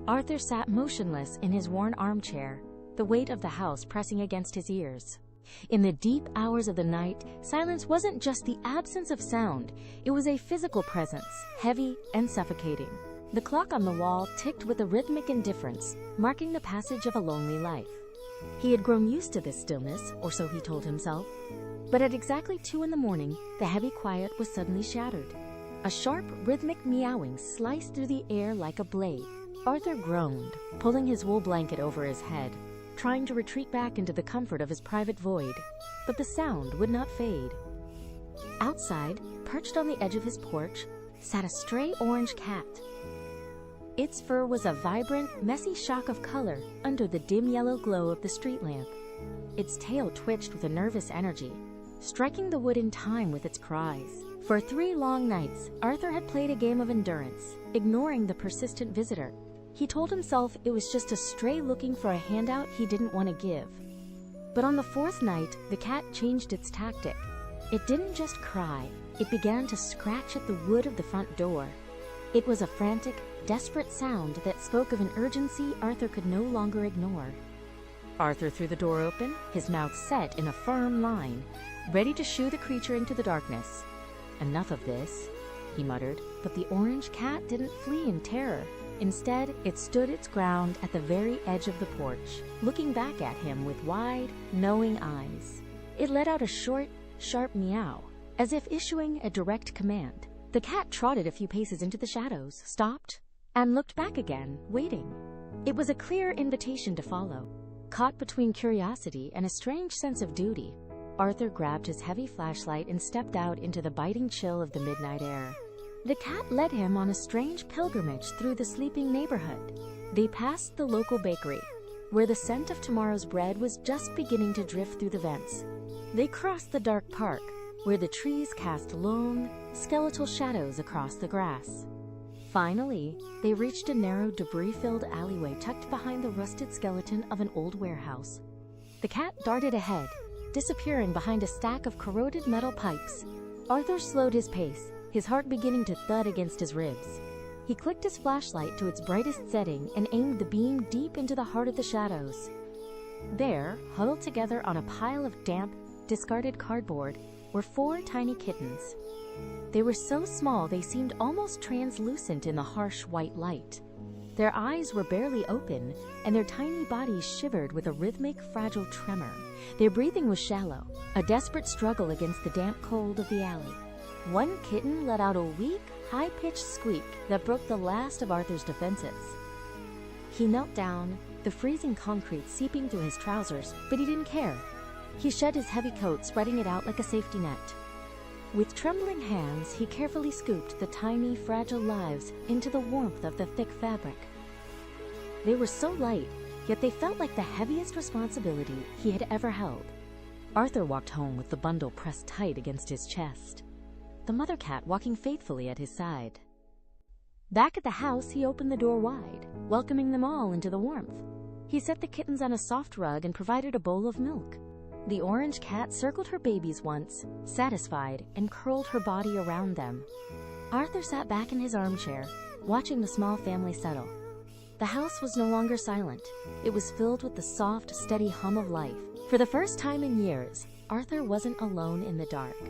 Arthur sat motionless in his worn armchair, the weight of the house pressing against his ears. In the deep hours of the night, silence wasn't just the absence of sound, it was a physical presence, heavy and suffocating. The clock on the wall ticked with a rhythmic indifference, marking the passage of a lonely life. He had grown used to this stillness, or so he told himself. But at exactly 2 in the morning, the heavy quiet was suddenly shattered. A sharp, rhythmic meowing sliced through the air like a blade. Arthur groaned, pulling his wool blanket over his head, trying to retreat back into the comfort of his private void. But the sound would not fade. Outside, perched on the edge of his porch, sat a stray orange cat. Its fur was a vibrant, messy shock of color under the dim yellow glow of the street lamp. Its tail twitched with a nervous energy, striking the wood in time with its cries. For 3 long nights, Arthur had played a game of endurance, ignoring the persistent visitor. He told himself it was just a stray looking for a handout he didn't want to give. But on the 4th night, the cat changed its tactic. It didn't just cry, it began to scratch at the wood of the front door. It was a frantic, desperate sound that spoke of an urgency Arthur could no longer ignore. Arthur threw the door open, his mouth set in a firm line, ready to shoo the creature into the darkness. "Enough of this," he muttered, but the orange cat didn't flee in terror. Instead, it stood its ground at the very edge of the porch, looking back at him with wide, knowing eyes. It let out a short, sharp meow, as if issuing a direct command. The cat trotted a few paces into the shadows, stopped, and looked back again, waiting. It was a clear invitation to follow. Caught between curiosity and a strange sense of duty, Arthur grabbed his heavy flashlight and stepped out into the biting chill of the midnight air. The cat led him on a strange pilgrimage through the sleeping neighborhood. They passed the local bakery, where the scent of tomorrow's bread was just beginning to drift through the vents. They crossed the dark park, where the trees cast long, skeletal shadows across the grass. Finally, they reached a narrow, debris-filled alleyway tucked behind the rusted skeleton of an old warehouse. The cat darted ahead, disappearing behind a stack of corroded metal pipes. Arthur slowed his pace, his heart beginning to thud against his ribs. He clicked his flashlight to its brightest setting and aimed the beam deep into the heart of the shadows. There, huddled together on a pile of damp, discarded cardboard, were 4 tiny kittens. They were so small they seemed almost translucent in the harsh white light. Their eyes were barely open, and their tiny bodies shivered with a rhythmic, fragile tremor. Their breathing was shallow, a desperate struggle against the damp cold of the alley. One kitten let out a weak, high-pitched squeak that broke the last of Arthur's defenses. He knelt down, the freezing concrete seeping through his trousers, but he didn't care. He shed his heavy coat, spreading it out like a safety net. With trembling hands, he carefully scooped the tiny, fragile lives into the warmth of the thick fabric. They were so light, yet they felt like the heaviest responsibility he had ever held. Arthur walked home with the bundle pressed tight against his chest, the mother cat walking faithfully at his side. Back at the house, he opened the door wide, welcoming them all into the warmth. He set the kittens on a soft rug and provided a bowl of milk. The orange cat circled her babies once, satisfied, and curled her body around them. Arthur sat back in his armchair, watching the small family settle. The house was no longer silent. It was filled with the soft, steady hum of life. For the first time in years, Arthur wasn't alone in the dark.